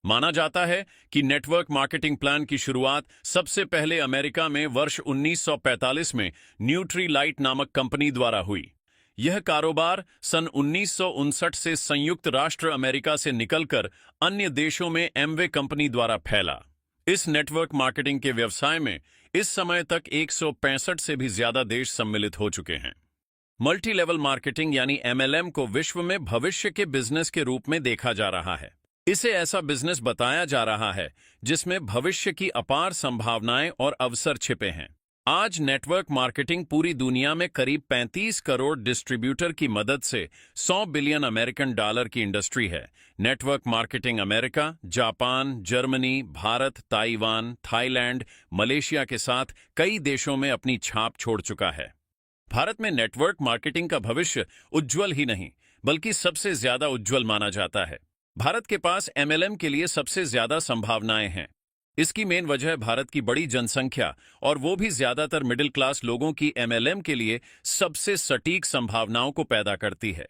माना जाता है कि नेटवर्क मार्केटिंग प्लान की शुरुआत सबसे पहले अमेरिका में वर्ष 1945 में न्यूट्री लाइट नामक कंपनी द्वारा हुई। यह कारोबार सन 1959 से संयुक्त राष्ट्र अमेरिका से निकलकर अन्य देशों में एमवे कंपनी द्वारा फैला। इस नेटवर्क मार्केटिंग के व्यवसाय में इस समय तक 165 से भी ज्यादा देश सम्मिलित हो चुके हैं। मल्टी लेवल मार्केटिंग यानी एमएलएम को विश्व में भविष्य के बिजनेस के रूप में देखा जा रहा है। इसे ऐसा बिजनेस बताया जा रहा है जिसमें भविष्य की अपार संभावनाएं और अवसर छिपे हैं। आज नेटवर्क मार्केटिंग पूरी दुनिया में करीब 35 करोड़ डिस्ट्रीब्यूटर की मदद से 100 बिलियन अमेरिकन डॉलर की इंडस्ट्री है। Network marketing America, Japan, Germany, Bharat, Taiwan, Thailand, Malaysia के साथ कई देशों में अपनी छाप छोड़ चुका है। भारत में नेटवर्क मार्केटिंग का भविष्य उज्जवल ही नहीं बल्कि सबसे ज्यादा उज्जवल माना जाता है। भारत के पास एमएलएम के लिए सबसे ज्यादा संभावनाएं हैं। इसकी मेन वजह भारत की बड़ी जनसंख्या और वो भी ज्यादातर मिडिल क्लास लोगों की एमएलएम के लिए सबसे सटीक संभावनाओं को पैदा करती है।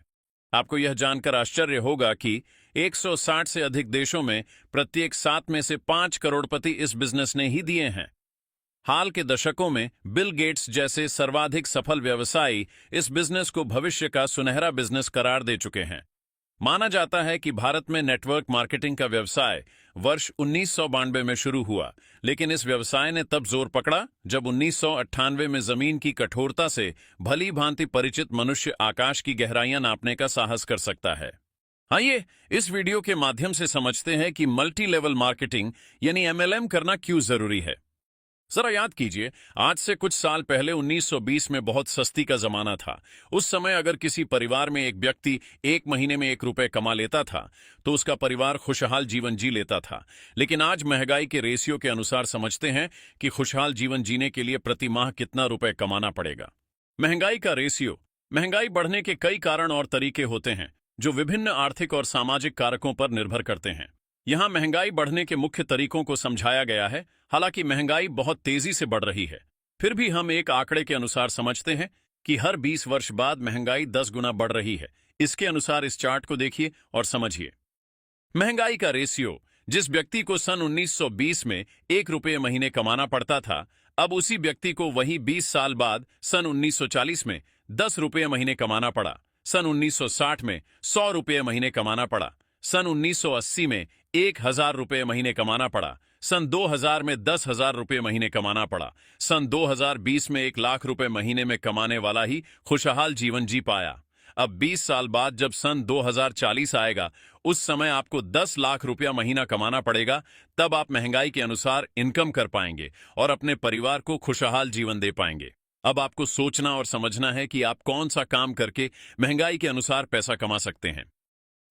आपको यह जानकर आश्चर्य होगा कि 160 से अधिक देशों में प्रत्येक 7 में से 5 करोड़पति इस बिजनेस ने ही दिए हैं। हाल के दशकों में बिल गेट्स जैसे सर्वाधिक सफल व्यवसायी इस बिजनेस को भविष्य का सुनहरा बिजनेस करार दे चुके हैं। माना जाता है कि भारत में नेटवर्क मार्केटिंग का व्यवसाय वर्ष 1992 में शुरू हुआ, लेकिन इस व्यवसाय ने तब जोर पकड़ा जब 1998 में जमीन की कठोरता से भली भांति परिचित मनुष्य आकाश की गहराइयां नापने का साहस कर सकता है। आइए इस वीडियो के माध्यम से समझते हैं कि मल्टी लेवल मार्केटिंग यानी एमएलएम करना क्यों जरूरी है। जरा याद कीजिए, आज से कुछ साल पहले 1920 में बहुत सस्ती का जमाना था। उस समय अगर किसी परिवार में एक व्यक्ति एक महीने में 1 रुपए कमा लेता था तो उसका परिवार खुशहाल जीवन जी लेता था। लेकिन आज महंगाई के रेशियो के अनुसार समझते हैं कि खुशहाल जीवन जीने के लिए प्रति माह कितना रुपए कमाना पड़ेगा। महंगाई का रेशियो। महंगाई बढ़ने के कई कारण और तरीके होते हैं जो विभिन्न आर्थिक और सामाजिक कारकों पर निर्भर करते हैं। यहां महंगाई बढ़ने के मुख्य तरीकों को समझाया गया है। हालांकि महंगाई बहुत तेजी से बढ़ रही है, फिर भी हम एक आंकड़े के अनुसार समझते हैं कि हर 20 वर्ष बाद महंगाई 10 गुना बढ़ रही है। इसके अनुसार इस चार्ट को देखिए और समझिए। महंगाई का रेशियो। जिस व्यक्ति को सन 1920 में 1 रुपये महीने कमाना पड़ता था, अब उसी व्यक्ति को वही 20 साल बाद सन 1940 में 10 रुपये महीने कमाना पड़ा। सन 1960 में 100 रुपये महीने कमाना पड़ा। सन 1980 में 1000 रुपये महीने कमाना पड़ा। सन 2000 में 10,000 रुपये महीने कमाना पड़ा। सन 2020 में 1 लाख रुपए महीने में कमाने वाला ही खुशहाल जीवन जी पाया। अब 20 साल बाद जब सन 2040 आएगा, उस समय आपको 10 लाख रुपया महीना कमाना पड़ेगा। तब आप महंगाई के अनुसार इनकम कर पाएंगे और अपने परिवार को खुशहाल जीवन दे पाएंगे। अब आपको सोचना और समझना है कि आप कौन सा काम करके महंगाई के अनुसार पैसा कमा सकते हैं।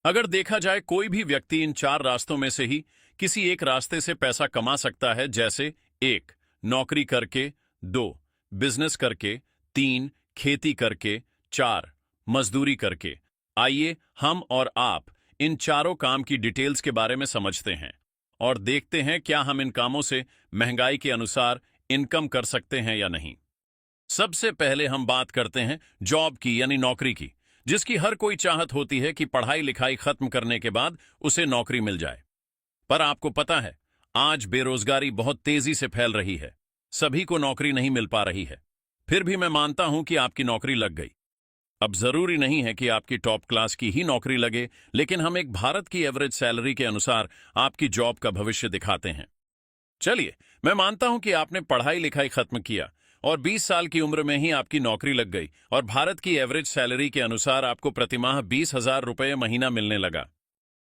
अगर देखा जाए, कोई भी व्यक्ति इन 4 रास्तों में से ही किसी एक रास्ते से पैसा कमा सकता है, जैसे 1 नौकरी करके, 2 बिजनेस करके, 3 खेती करके, 4 मजदूरी करके। आइए हम और आप इन चारों काम की डिटेल्स के बारे में समझते हैं और देखते हैं क्या हम इन कामों से महंगाई के अनुसार इनकम कर सकते हैं या नहीं। सबसे पहले हम बात करते हैं जॉब की यानी नौकरी की, जिसकी हर कोई चाहत होती है कि पढ़ाई लिखाई खत्म करने के बाद उसे नौकरी मिल जाए। पर आपको पता है, आज बेरोजगारी बहुत तेजी से फैल रही है। सभी को नौकरी नहीं मिल पा रही है। फिर भी मैं मानता हूं कि आपकी नौकरी लग गई। अब जरूरी नहीं है कि आपकी टॉप क्लास की ही नौकरी लगे, लेकिन हम एक भारत की एवरेज सैलरी के अनुसार आपकी जॉब का भविष्य दिखाते हैं। चलिए, मैं मानता हूं कि आपने पढ़ाई लिखाई खत्म किया और 20 साल की उम्र में ही आपकी नौकरी लग गई और भारत की एवरेज सैलरी के अनुसार आपको प्रतिमाह 20,000 रुपये महीना मिलने लगा।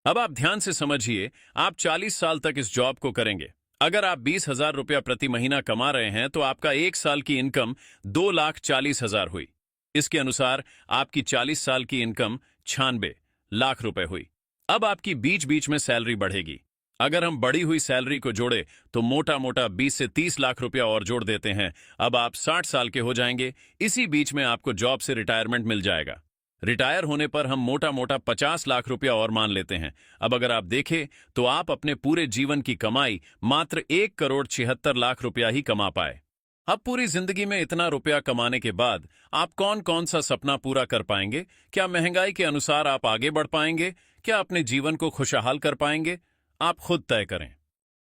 अब आप ध्यान से समझिए, आप 40 साल तक इस जॉब को करेंगे। अगर आप 20,000 रुपया प्रति महीना कमा रहे हैं तो आपका 1 साल की इनकम 2,40,000 हुई। इसके अनुसार आपकी 40 साल की इनकम 96 लाख रुपए हुई। अब आपकी बीच बीच में सैलरी बढ़ेगी। अगर हम बढ़ी हुई सैलरी को जोड़े तो मोटा मोटा 20 से 30 लाख रुपया और जोड़ देते हैं। अब आप 60 साल के हो जाएंगे। इसी बीच में आपको जॉब से रिटायरमेंट मिल जाएगा। रिटायर होने पर हम मोटा मोटा 50 लाख रुपया और मान लेते हैं। अब अगर आप देखें तो आप अपने पूरे जीवन की कमाई मात्र 1,76,00,000 रुपया ही कमा पाए। अब पूरी जिंदगी में इतना रुपया कमाने के बाद आप कौन कौन सा सपना पूरा कर पाएंगे? क्या महंगाई के अनुसार आप आगे बढ़ पाएंगे? क्या अपने जीवन को खुशहाल कर पाएंगे? आप खुद तय करें।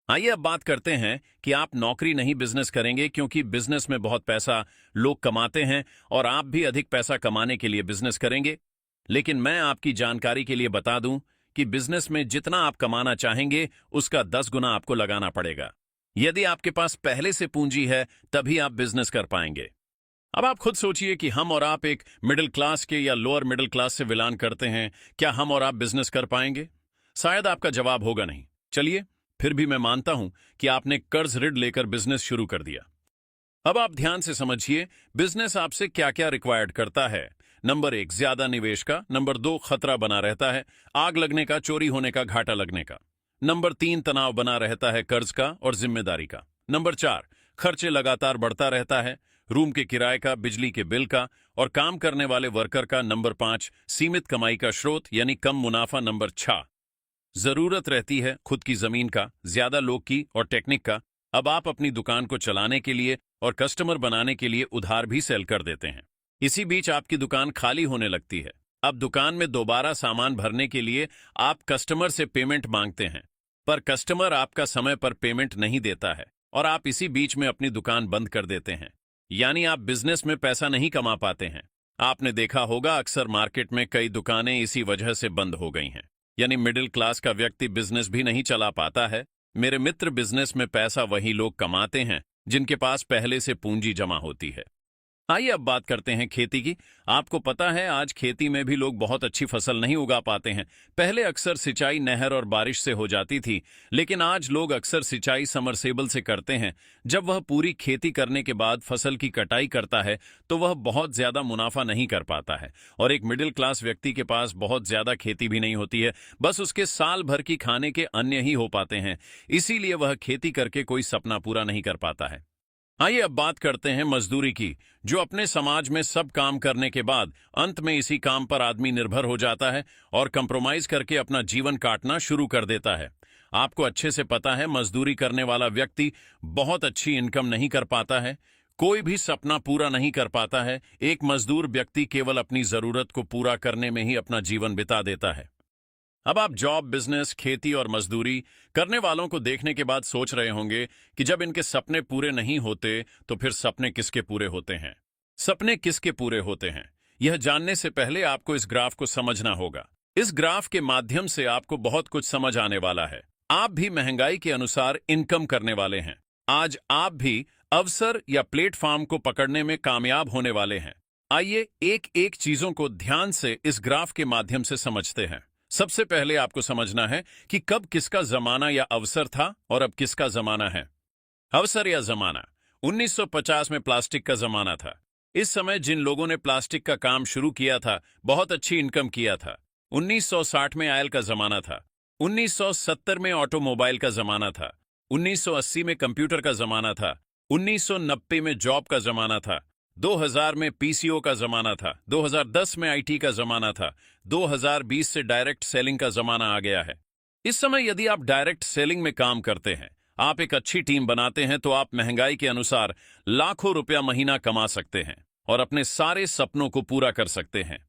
आइए अब बात करते हैं कि आप नौकरी नहीं बिजनेस करेंगे, क्योंकि बिजनेस में बहुत पैसा लोग कमाते हैं और आप भी अधिक पैसा कमाने के लिए बिजनेस करेंगे। लेकिन मैं आपकी जानकारी के लिए बता दूं कि बिजनेस में जितना आप कमाना चाहेंगे उसका 10 गुना आपको लगाना पड़ेगा। यदि आपके पास पहले से पूंजी है तभी आप बिजनेस कर पाएंगे। अब आप खुद सोचिए कि हम और आप एक मिडिल क्लास के या लोअर मिडिल क्लास से बिलोंग करते हैं, क्या हम और आप बिजनेस कर पाएंगे? शायद आपका जवाब होगा नहीं। चलिए, फिर भी मैं मानता हूं कि आपने कर्ज ऋण लेकर बिजनेस शुरू कर दिया। अब आप ध्यान से समझिए, बिजनेस आपसे क्या क्या रिक्वायर्ड करता है। नंबर 1, ज्यादा निवेश का। नंबर 2, खतरा बना रहता है, आग लगने का, चोरी होने का, घाटा लगने का। नंबर 3, तनाव बना रहता है कर्ज का और जिम्मेदारी का। नंबर 4, खर्चे लगातार बढ़ता रहता है, रूम के किराए का, बिजली के बिल का और काम करने वाले वर्कर का। नंबर 5, सीमित कमाई का स्रोत यानी कम मुनाफा। नंबर 6, जरूरत रहती है खुद की जमीन का, ज्यादा लोग की और टेक्निक का। अब आप अपनी दुकान को चलाने के लिए और कस्टमर बनाने के लिए उधार भी सेल कर देते हैं। इसी बीच आपकी दुकान खाली होने लगती है। अब दुकान में दोबारा सामान भरने के लिए आप कस्टमर से पेमेंट मांगते हैं, पर कस्टमर आपका समय पर पेमेंट नहीं देता है और आप इसी बीच में अपनी दुकान बंद कर देते हैं। यानी आप बिजनेस में पैसा नहीं कमा पाते हैं। आपने देखा होगा अक्सर मार्केट में कई दुकानें इसी वजह से बंद हो गई हैं। यानी मिडिल क्लास का व्यक्ति बिजनेस भी नहीं चला पाता है। मेरे मित्र, बिजनेस में पैसा वही लोग कमाते हैं जिनके पास पहले से पूंजी जमा होती है। आइए अब बात करते हैं खेती की। आपको पता है आज खेती में भी लोग बहुत अच्छी फसल नहीं उगा पाते हैं। पहले अक्सर सिंचाई नहर और बारिश से हो जाती थी, लेकिन आज लोग अक्सर सिंचाई समरसेबल से करते हैं। जब वह पूरी खेती करने के बाद फसल की कटाई करता है तो वह बहुत ज्यादा मुनाफा नहीं कर पाता है। और एक मिडिल क्लास व्यक्ति के पास बहुत ज्यादा खेती भी नहीं होती है, बस उसके साल भर की खाने के अन्न ही हो पाते हैं। इसीलिए वह खेती करके कोई सपना पूरा नहीं कर पाता है। आइए अब बात करते हैं मजदूरी की, जो अपने समाज में सब काम करने के बाद अंत में इसी काम पर आदमी निर्भर हो जाता है और कंप्रोमाइज करके अपना जीवन काटना शुरू कर देता है। आपको अच्छे से पता है मजदूरी करने वाला व्यक्ति बहुत अच्छी इनकम नहीं कर पाता है, कोई भी सपना पूरा नहीं कर पाता है। एक मजदूर व्यक्ति केवल अपनी जरूरत को पूरा करने में ही अपना जीवन बिता देता है। अब आप जॉब, बिजनेस, खेती और मजदूरी करने वालों को देखने के बाद सोच रहे होंगे कि जब इनके सपने पूरे नहीं होते तो फिर सपने किसके पूरे होते हैं? सपने किसके पूरे होते हैं, यह जानने से पहले आपको इस ग्राफ को समझना होगा। इस ग्राफ के माध्यम से आपको बहुत कुछ समझ आने वाला है। आप भी महंगाई के अनुसार इनकम करने वाले हैं। आज आप भी अवसर या प्लेटफॉर्म को पकड़ने में कामयाब होने वाले हैं। आइए एक एक चीजों को ध्यान से इस ग्राफ के माध्यम से समझते हैं। सबसे पहले आपको समझना है कि कब किसका जमाना या अवसर था और अब किसका जमाना है। अवसर या जमाना 1950 में प्लास्टिक का जमाना था। इस समय जिन लोगों ने प्लास्टिक का काम शुरू किया था बहुत अच्छी इनकम किया था। 1960 में ऑयल का जमाना था। 1970 में ऑटोमोबाइल का जमाना था। 1980 में कंप्यूटर का जमाना था। 1990 में जॉब का जमाना था। 2000 में पीसीओ का जमाना था। 2010 में आईटी का जमाना था। 2020 से डायरेक्ट सेलिंग का जमाना आ गया है। इस समय यदि आप डायरेक्ट सेलिंग में काम करते हैं, आप एक अच्छी टीम बनाते हैं, तो आप महंगाई के अनुसार लाखों रुपया महीना कमा सकते हैं और अपने सारे सपनों को पूरा कर सकते हैं।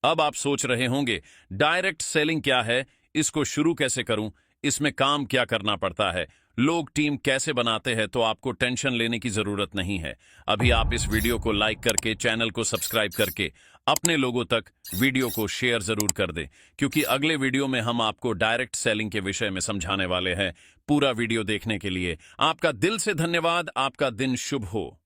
अब आप सोच रहे होंगे डायरेक्ट सेलिंग क्या है, इसको शुरू कैसे करूं, इसमें काम क्या करना पड़ता है, लोग टीम कैसे बनाते हैं? तो आपको टेंशन लेने की जरूरत नहीं है। अभी आप इस वीडियो को लाइक करके, चैनल को सब्सक्राइब करके अपने लोगों तक वीडियो को शेयर जरूर कर दें, क्योंकि अगले वीडियो में हम आपको डायरेक्ट सेलिंग के विषय में समझाने वाले हैं। पूरा वीडियो देखने के लिए आपका दिल से धन्यवाद। आपका दिन शुभ हो।